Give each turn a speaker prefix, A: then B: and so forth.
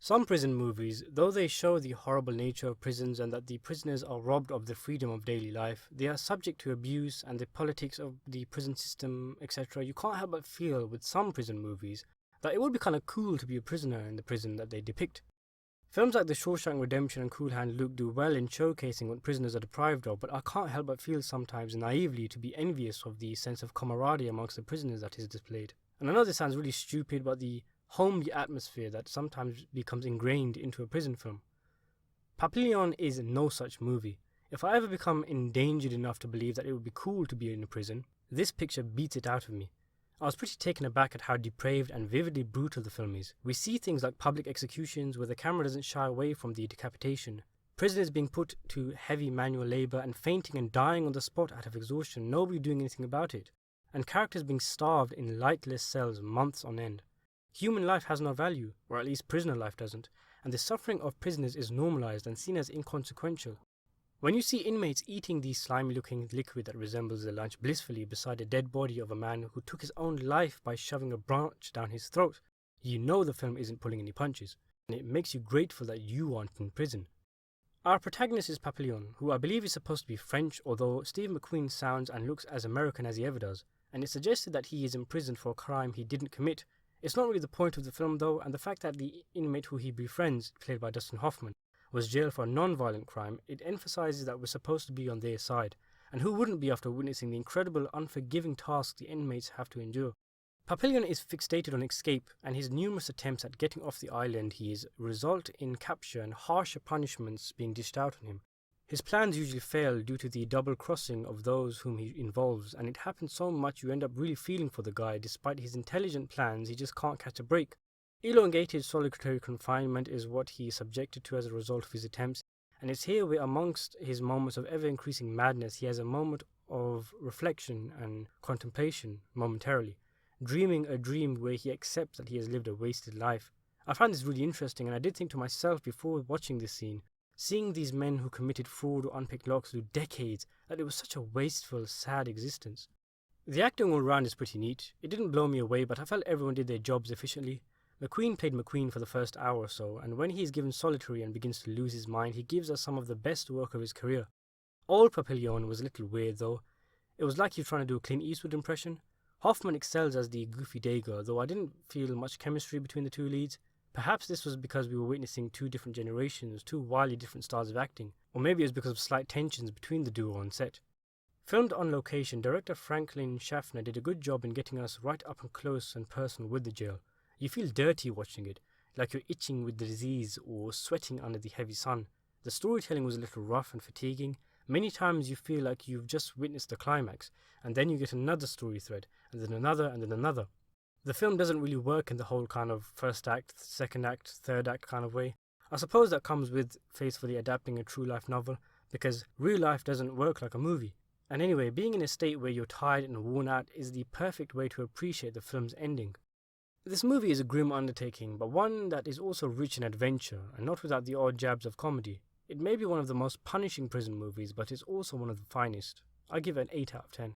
A: Some prison movies, though they show the horrible nature of prisons and that the prisoners are robbed of the freedom of daily life, they are subject to abuse and the politics of the prison system, etc. You can't help but feel with some prison movies that it would be kind of cool to be a prisoner in the prison that they depict. Films like The Shawshank Redemption and Cool Hand Luke do well in showcasing what prisoners are deprived of, but I can't help but feel sometimes naively to be envious of the sense of camaraderie amongst the prisoners that is displayed. And I know this sounds really stupid, but the homely atmosphere that sometimes becomes ingrained into a prison film. Papillon is no such movie. If I ever become endangered enough to believe that it would be cool to be in a prison, this picture beats it out of me. I was pretty taken aback at how depraved and vividly brutal the film is. We see things like public executions where the camera doesn't shy away from the decapitation, prisoners being put to heavy manual labour and fainting and dying on the spot out of exhaustion, nobody doing anything about it, and characters being starved in lightless cells months on end. Human life has no value, or at least prisoner life doesn't, and the suffering of prisoners is normalised and seen as inconsequential. When you see inmates eating the slimy-looking liquid that resembles a lunch blissfully beside a dead body of a man who took his own life by shoving a branch down his throat, you know the film isn't pulling any punches, and it makes you grateful that you aren't in prison. Our protagonist is Papillon, who I believe is supposed to be French, although Steve McQueen sounds and looks as American as he ever does, and it's suggested that he is imprisoned for a crime he didn't commit. It's not really the point of the film though, and the fact that the inmate who he befriends, played by Dustin Hoffman, was jailed for a non-violent crime, it emphasises that we're supposed to be on their side, and who wouldn't be after witnessing the incredible, unforgiving task the inmates have to endure. Papillon is fixated on escape, and his numerous attempts at getting off the island he is result in capture and harsher punishments being dished out on him. His plans usually fail due to the double crossing of those whom he involves, and it happens so much you end up really feeling for the guy. Despite his intelligent plans, he just can't catch a break. Elongated solitary confinement is what he is subjected to as a result of his attempts, and it's here where amongst his moments of ever-increasing madness he has a moment of reflection and contemplation momentarily, dreaming a dream where he accepts that he has lived a wasted life. I found this really interesting, and I did think to myself before watching this scene, seeing these men who committed fraud or unpicked locks through decades, that it was such a wasteful, sad existence. The acting all round is pretty neat. It didn't blow me away, but I felt everyone did their jobs efficiently. McQueen played McQueen for the first hour or so, and when he is given solitary and begins to lose his mind, he gives us some of the best work of his career. Old Papillon was a little weird though. It was like he was trying to do a Clint Eastwood impression. Hoffman excels as the goofy Dago, though I didn't feel much chemistry between the two leads. Perhaps this was because we were witnessing two different generations, two wildly different styles of acting, or maybe it was because of slight tensions between the duo on set. Filmed on location, director Franklin Schaffner did a good job in getting us right up and close and personal with the jail. You feel dirty watching it, like you're itching with the disease or sweating under the heavy sun. The storytelling was a little rough and fatiguing. Many times you feel like you've just witnessed the climax, and then you get another story thread, and then another, and then another. The film doesn't really work in the whole kind of first act, second act, third act kind of way. I suppose that comes with faithfully adapting a true life novel, because real life doesn't work like a movie. And anyway, being in a state where you're tired and worn out is the perfect way to appreciate the film's ending. This movie is a grim undertaking, but one that is also rich in adventure, and not without the odd jabs of comedy. It may be one of the most punishing prison movies, but it's also one of the finest. I give it an 8 out of 10.